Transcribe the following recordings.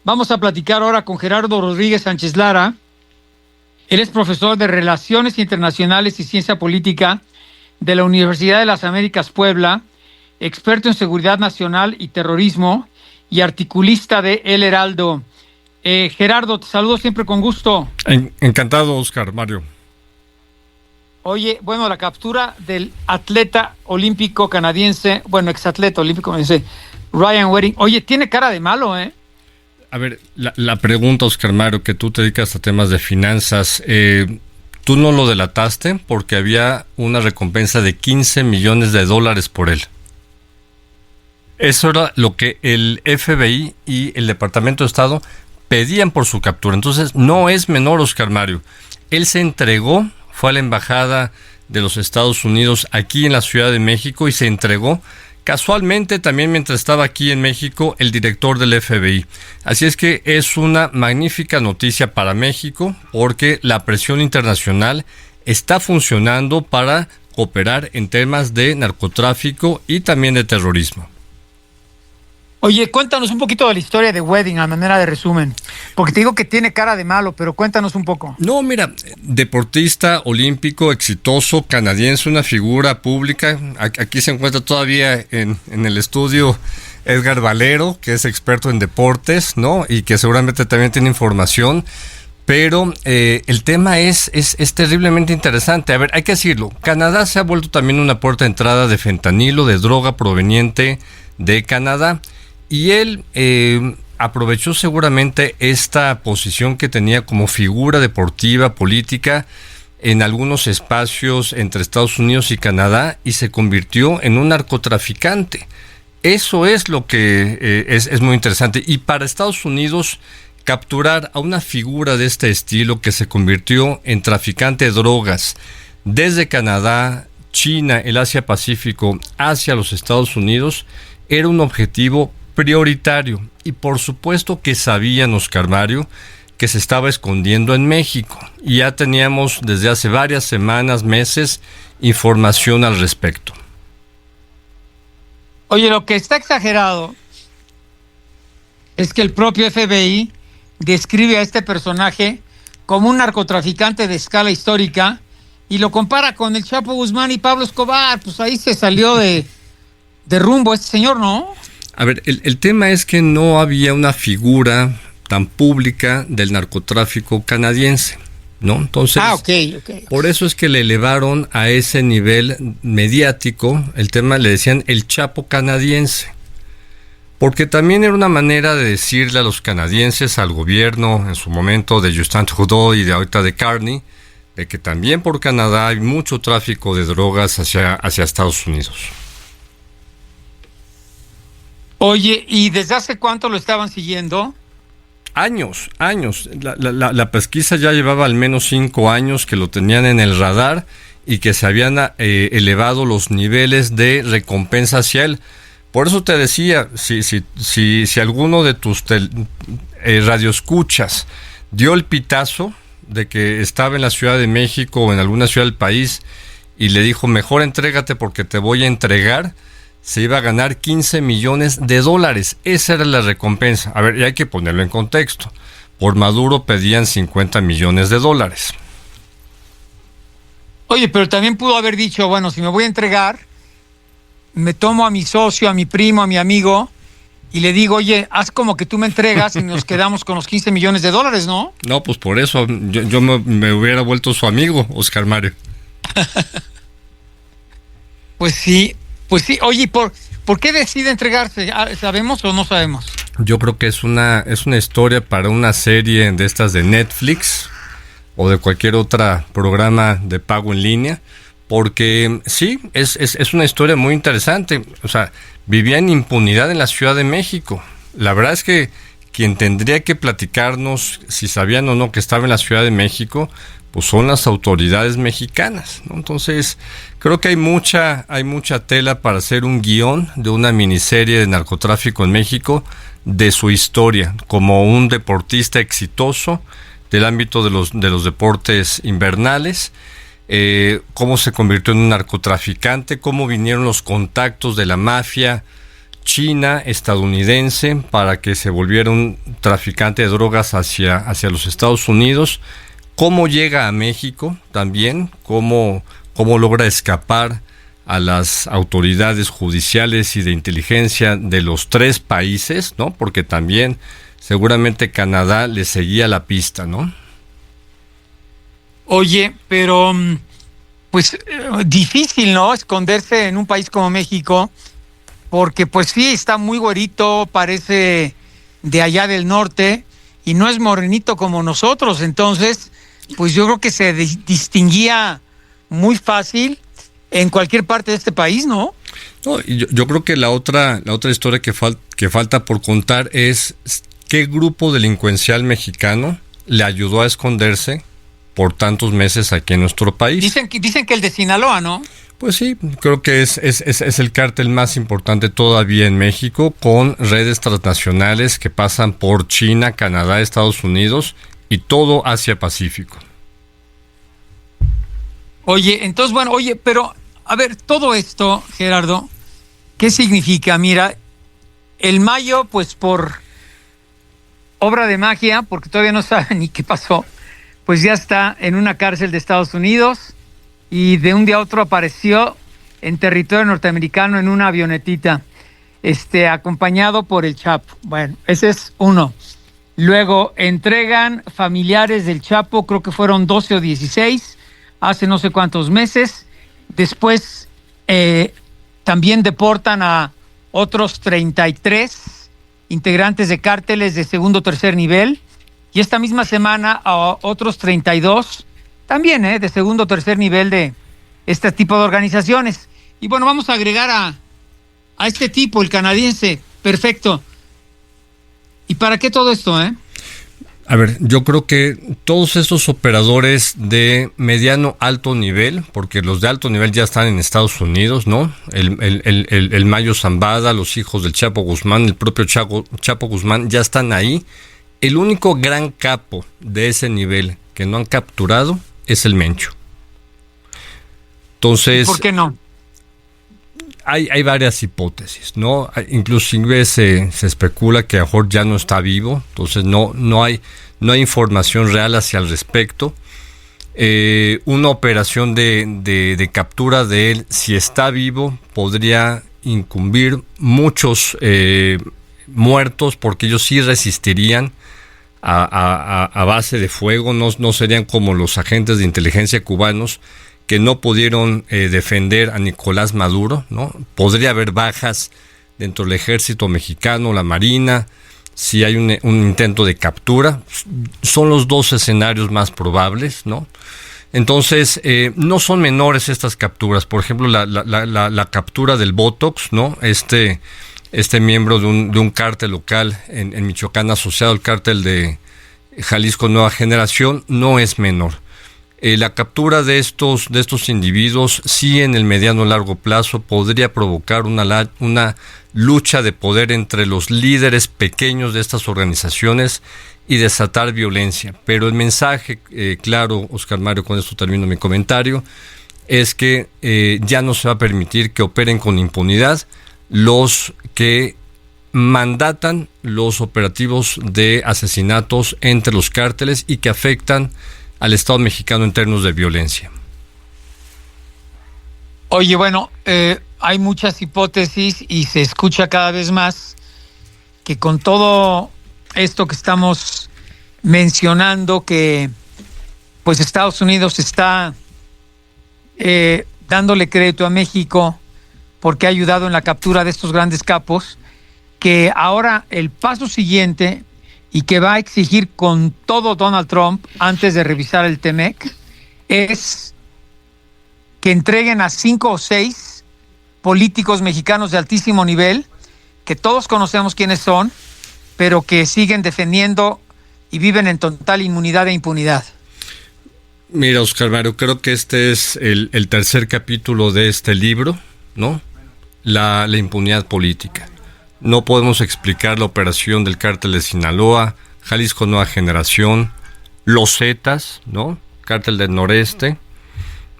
Vamos a platicar ahora con Gerardo Rodríguez Sánchez Lara. Él es profesor de Relaciones Internacionales y Ciencia Política de la Universidad de las Américas Puebla, experto en seguridad nacional y terrorismo y articulista de El Heraldo. Gerardo, te saludo siempre con gusto. Encantado, Oscar, Mario. Oye, bueno, la captura del atleta olímpico canadiense, exatleta olímpico canadiense, Ryan Wedding. Oye, tiene cara de malo, ¿eh? A ver, la pregunta, Oscar Mario, que tú te dedicas a temas de finanzas, tú no lo delataste porque había una recompensa de $15 millones por él. Eso era lo que el FBI y el Departamento de Estado pedían por su captura. Entonces, no es menor, Oscar Mario. Él se entregó, fue a la Embajada de los Estados Unidos aquí en la Ciudad de México y se entregó. Casualmente, también mientras estaba aquí en México, el director del FBI. Así es que es una magnífica noticia para México porque la presión internacional está funcionando para cooperar en temas de narcotráfico y también de terrorismo. Oye, cuéntanos un poquito de la historia de Wedding a manera de resumen, porque te digo que tiene cara de malo, pero cuéntanos un poco. No, mira, deportista olímpico exitoso, canadiense, una figura pública. Aquí se encuentra todavía en el estudio Edgar Valero, que es experto en deportes, ¿no? Y que seguramente también tiene información. Pero el tema es terriblemente interesante. A ver, hay que decirlo, Canadá se ha vuelto también una puerta de entrada de fentanilo, de droga proveniente de Canadá. Y él aprovechó seguramente esta posición que tenía como figura deportiva, política, en algunos espacios entre Estados Unidos y Canadá y se convirtió en un narcotraficante. Eso es lo que es muy interesante. Y para Estados Unidos, capturar a una figura de este estilo que se convirtió en traficante de drogas desde Canadá, China, el Asia-Pacífico, hacia los Estados Unidos, era un objetivo prioritario y por supuesto que sabían, Oscar Mario, que se estaba escondiendo en México y ya teníamos desde hace varias semanas, meses, información al respecto. Oye, lo que está exagerado es que el propio FBI describe a este personaje como un narcotraficante de escala histórica y lo compara con el Chapo Guzmán y Pablo Escobar. Pues ahí se salió de rumbo este señor, ¿no? A ver, el tema es que no había una figura tan pública del narcotráfico canadiense, ¿no? Entonces, okay. Por eso es que le elevaron a ese nivel mediático, el tema le decían el Chapo canadiense, porque también era una manera de decirle a los canadienses, al gobierno en su momento de Justin Trudeau y de ahorita de Carney, de que también por Canadá hay mucho tráfico de drogas hacia Estados Unidos. Oye, ¿y desde hace cuánto lo estaban siguiendo? Años. La pesquisa ya llevaba al menos 5 años que lo tenían en el radar y que se habían elevado los niveles de recompensa hacia él. Por eso te decía, si alguno de tus radioescuchas dio el pitazo de que estaba en la Ciudad de México o en alguna ciudad del país y le dijo, mejor entrégate porque te voy a entregar, se iba a ganar $15 millones. Esa era la recompensa. A ver, y hay que ponerlo en contexto. Por Maduro pedían $50 millones. Oye, pero también pudo haber dicho, bueno, si me voy a entregar, me tomo a mi socio, a mi primo, a mi amigo, y le digo, oye, haz como que tú me entregas y nos quedamos con los $15 millones, ¿no? No, pues por eso yo me hubiera vuelto su amigo, Oscar Mario. Pues sí. Oye, ¿por qué decide entregarse? ¿Sabemos o no sabemos? Yo creo que es una historia para una serie de estas de Netflix o de cualquier otro programa de pago en línea, porque sí, es una historia muy interesante. O sea, vivía en impunidad en la Ciudad de México. La verdad es que quien tendría que platicarnos si sabían o no que estaba en la Ciudad de México, pues son las autoridades mexicanas, ¿no? Entonces, creo que hay mucha tela para hacer un guión de una miniserie de narcotráfico en México, de su historia, como un deportista exitoso del ámbito de los deportes invernales, cómo se convirtió en un narcotraficante, cómo vinieron los contactos de la mafia China, estadounidense, para que se volviera un traficante de drogas hacia los Estados Unidos. ¿Cómo llega a México también? ¿Cómo logra escapar a las autoridades judiciales y de inteligencia de los 3 países, ¿no? Porque también seguramente Canadá le seguía la pista, ¿no? Oye, pero pues difícil, ¿no? Esconderse en un país como México, porque pues sí, está muy güerito, parece de allá del norte, y no es morenito como nosotros, entonces, pues yo creo que se distinguía muy fácil en cualquier parte de este país, ¿no? No, y yo creo que la otra historia que falta por contar es qué grupo delincuencial mexicano le ayudó a esconderse por tantos meses aquí en nuestro país. Dicen que el de Sinaloa, ¿no? Pues sí, creo que es el cártel más importante todavía en México, con redes transnacionales que pasan por China, Canadá, Estados Unidos y todo Asia-Pacífico. Oye, entonces, bueno, pero, a ver, todo esto, Gerardo, ¿qué significa? Mira, el Mayo, pues por obra de magia, porque todavía no saben ni qué pasó, pues ya está en una cárcel de Estados Unidos y de un día a otro apareció en territorio norteamericano en una avionetita, acompañado por el Chapo. Bueno, ese es uno. Luego entregan familiares del Chapo, creo que fueron 12 o 16, hace no sé cuántos meses. Después también deportan a otros 33 integrantes de cárteles de segundo o tercer nivel. Y esta misma semana a otros 32, también de segundo o tercer nivel de este tipo de organizaciones. Y bueno, vamos a agregar a este tipo, el canadiense. Perfecto. ¿Y para qué todo esto, A ver, yo creo que todos estos operadores de mediano alto nivel, porque los de alto nivel ya están en Estados Unidos, ¿no? El Mayo Zambada, los hijos del Chapo Guzmán, el propio Chapo Guzmán ya están ahí. El único gran capo de ese nivel que no han capturado es el Mencho. Entonces, ¿por qué no? Hay varias hipótesis, ¿no? Inclusive se especula que a lo mejor ya no está vivo, entonces no hay información real hacia el respecto. Una operación de captura de él, si está vivo, podría incumbir muchos muertos, porque ellos sí resistirían a base de fuego, no serían como los agentes de inteligencia cubanos que no pudieron defender a Nicolás Maduro, ¿no? Podría haber bajas dentro del ejército mexicano, la marina, si hay un intento de captura. Son los 2 escenarios más probables, ¿no? Entonces, no son menores estas capturas. Por ejemplo, la captura del Botox, ¿no? Este miembro de un cártel local en Michoacán, asociado al cártel de Jalisco Nueva Generación, no es menor. La captura de estos individuos, sí, en el mediano largo plazo podría provocar una lucha de poder entre los líderes pequeños de estas organizaciones y desatar violencia. Pero el mensaje claro, Oscar Mario, con esto termino mi comentario, es que ya no se va a permitir que operen con impunidad los que mandatan los operativos de asesinatos entre los cárteles y que afectan al Estado mexicano en términos de violencia. Oye, bueno, hay muchas hipótesis y se escucha cada vez más que con todo esto que estamos mencionando, que pues Estados Unidos está dándole crédito a México porque ha ayudado en la captura de estos grandes capos, que ahora el paso siguiente y que va a exigir con todo Donald Trump antes de revisar el TEMEC es que entreguen a 5 o 6 políticos mexicanos de altísimo nivel, que todos conocemos quiénes son, pero que siguen defendiendo y viven en total inmunidad e impunidad. Mira, Oscar Mario, creo que este es el tercer capítulo de este libro, ¿no? La impunidad política. No podemos explicar la operación del cártel de Sinaloa, Jalisco Nueva Generación, los Zetas, ¿no? Cártel del Noreste,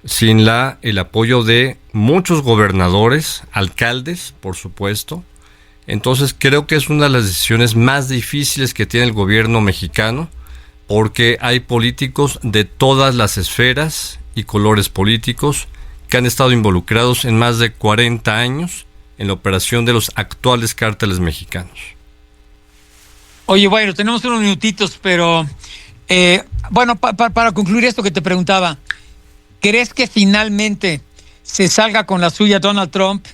sin el apoyo de muchos gobernadores, alcaldes, por supuesto, Entonces creo que es una de las decisiones más difíciles que tiene el gobierno mexicano, porque hay políticos de todas las esferas y colores políticos que han estado involucrados en más de 40 años en la operación de los actuales cárteles mexicanos. Oye, bueno, tenemos unos minutitos, pero bueno, para concluir esto que te preguntaba, ¿crees que finalmente se salga con la suya Donald Trump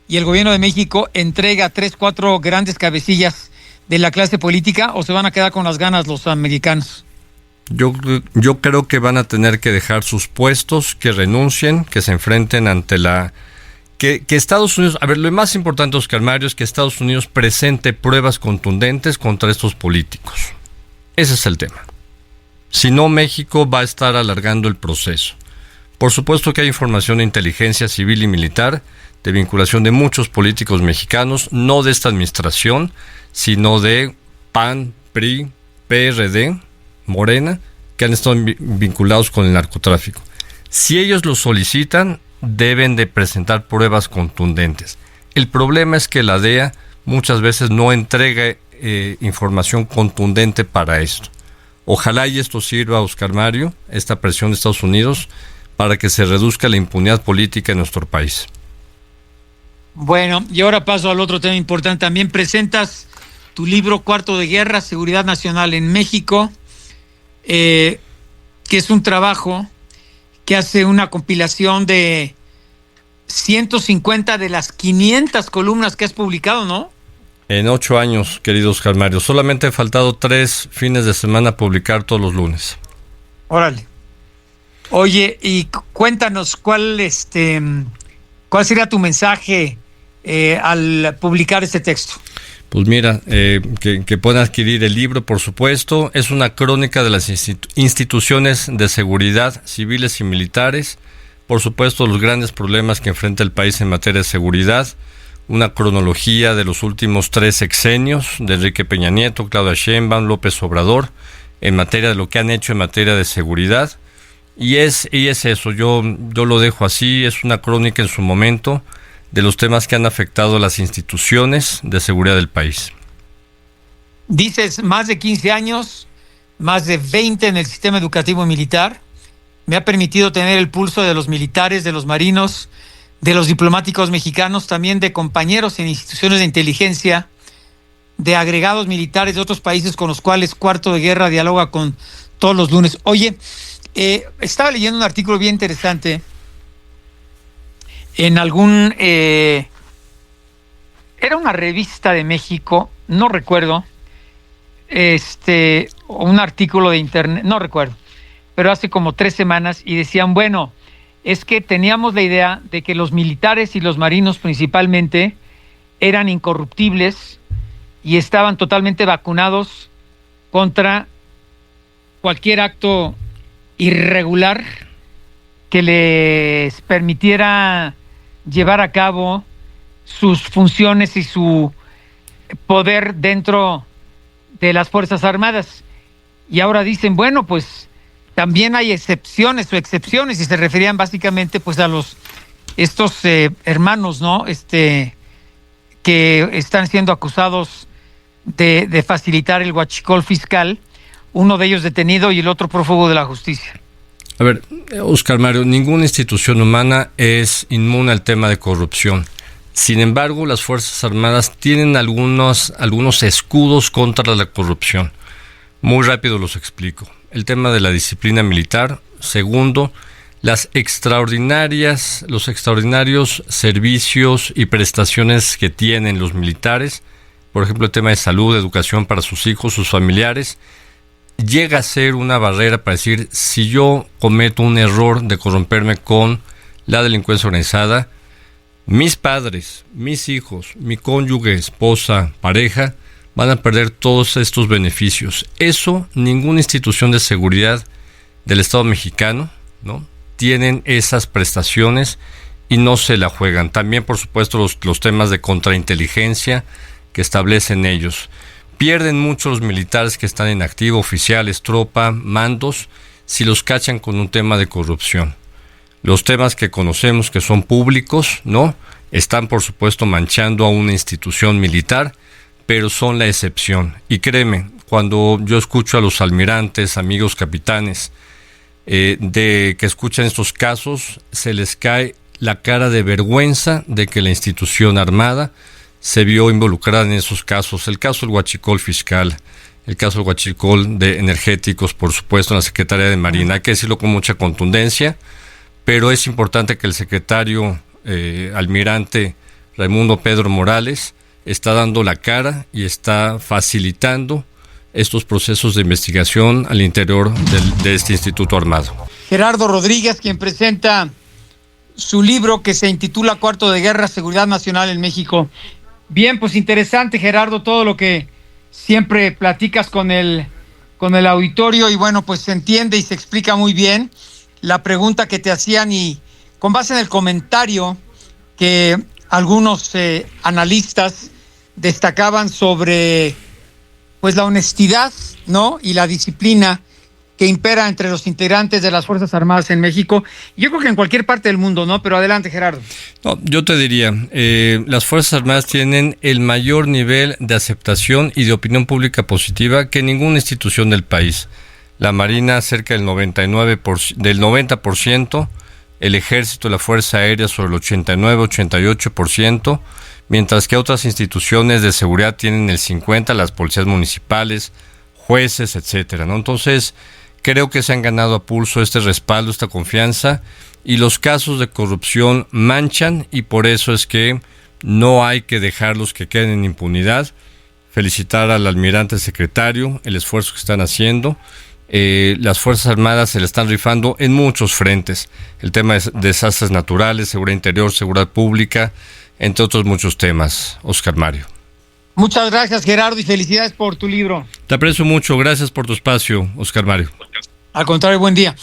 y el gobierno de México entrega 3, 4 grandes cabecillas de la clase política, o se van a quedar con las ganas los americanos? Yo creo que van a tener que dejar sus puestos, que renuncien, que se enfrenten ante que Estados Unidos... A ver, lo más importante, Oscar Mario, es que Estados Unidos presente pruebas contundentes contra estos políticos. Ese es el tema. Si no, México va a estar alargando el proceso. Por supuesto que hay información de inteligencia civil y militar, de vinculación de muchos políticos mexicanos, no de esta administración, sino de PAN, PRI, PRD, Morena, que han estado vinculados con el narcotráfico. Si ellos lo solicitan, deben de presentar pruebas contundentes. El problema es que la DEA muchas veces no entrega información contundente para esto. Ojalá y esto sirva, Oscar Mario, esta presión de Estados Unidos, para que se reduzca la impunidad política en nuestro país. Bueno, y ahora paso al otro tema importante. También presentas tu libro Cuarto de Guerra, Seguridad Nacional en México, que es un trabajo que hace una compilación de 150 de las 500 columnas que has publicado, ¿no? En 8 años, querido Oscar Mario. Solamente he faltado 3 fines de semana a publicar todos los lunes. Órale. Oye, y cuéntanos cuál sería tu mensaje al publicar este texto. Pues mira, que puedan adquirir el libro, por supuesto. Es una crónica de las instituciones de seguridad civiles y militares. Por supuesto, los grandes problemas que enfrenta el país en materia de seguridad. Una cronología de los últimos 3 sexenios de Enrique Peña Nieto, Claudia Sheinbaum, López Obrador, en materia de lo que han hecho en materia de seguridad. Y es eso, yo lo dejo así. Es una crónica en su momento de los temas que han afectado a las instituciones de seguridad del país. Dices más de 15 años, más de 20 en el sistema educativo militar. Me ha permitido tener el pulso de los militares, de los marinos, de los diplomáticos mexicanos, también de compañeros en instituciones de inteligencia, de agregados militares de otros países con los cuales Cuarto de Guerra dialoga con todos los lunes. Oye, estaba leyendo un artículo bien interesante en era una revista de México, no recuerdo, un artículo de internet, no recuerdo, pero hace como 3 semanas, y decían, bueno, es que teníamos la idea de que los militares y los marinos principalmente eran incorruptibles y estaban totalmente vacunados contra cualquier acto irregular que les permitiera llevar a cabo sus funciones y su poder dentro de las Fuerzas Armadas. Y ahora dicen, bueno, pues también hay excepciones, y se referían básicamente pues a estos hermanos, ¿no? Que están siendo acusados de facilitar el huachicol fiscal, uno de ellos detenido y el otro prófugo de la justicia. A ver, Oscar Mario, ninguna institución humana es inmune al tema de corrupción. Sin embargo, las Fuerzas Armadas tienen algunos escudos contra la corrupción. Muy rápido los explico. El tema de la disciplina militar. Segundo, los extraordinarios servicios y prestaciones que tienen los militares. Por ejemplo, el tema de salud, educación para sus hijos, sus familiares. Llega a ser una barrera para decir, si yo cometo un error de corromperme con la delincuencia organizada, mis padres, mis hijos, mi cónyuge, esposa, pareja, van a perder todos estos beneficios. Eso, ninguna institución de seguridad del Estado mexicano, ¿no?, tienen esas prestaciones y no se la juegan. También, por supuesto, los temas de contrainteligencia que establecen ellos. Pierden mucho los militares que están en activo, oficiales, tropa, mandos, si los cachan con un tema de corrupción. Los temas que conocemos que son públicos, ¿no? están por supuesto manchando a una institución militar, pero son la excepción. Y créeme, cuando yo escucho a los almirantes, amigos capitanes, de que escuchan estos casos, se les cae la cara de vergüenza de que la institución armada se vio involucrada en esos casos. El caso del huachicol fiscal, el caso del huachicol de energéticos, por supuesto, en la Secretaría de Marina. Hay que decirlo con mucha contundencia, pero es importante que el secretario almirante Raimundo Pedro Morales está dando la cara y está facilitando estos procesos de investigación al interior de este Instituto Armado. Gerardo Rodríguez, quien presenta su libro que se intitula Cuarto de Guerra, Seguridad Nacional en México. Bien, pues interesante, Gerardo, todo lo que siempre platicas con el auditorio, y bueno, pues se entiende y se explica muy bien la pregunta que te hacían, y con base en el comentario que algunos analistas destacaban sobre pues la honestidad, ¿no?, y la disciplina que impera entre los integrantes de las Fuerzas Armadas en México. Yo creo que en cualquier parte del mundo, ¿no? Pero adelante, Gerardo. No, yo te diría, las Fuerzas Armadas tienen el mayor nivel de aceptación y de opinión pública positiva que ninguna institución del país. La Marina cerca del 90%, el Ejército y la Fuerza Aérea sobre el 89-88%, mientras que otras instituciones de seguridad tienen el 50%, las policías municipales, jueces, etcétera, ¿no? Entonces, creo que se han ganado a pulso este respaldo, esta confianza, y los casos de corrupción manchan, y por eso es que no hay que dejarlos que queden en impunidad. Felicitar al almirante secretario, el esfuerzo que están haciendo. Las Fuerzas Armadas se le están rifando en muchos frentes. El tema de desastres naturales, seguridad interior, seguridad pública, entre otros muchos temas. Oscar Mario. Muchas gracias, Gerardo, y felicidades por tu libro. Te aprecio mucho. Gracias por tu espacio, Oscar Mario. Al contrario, buen día.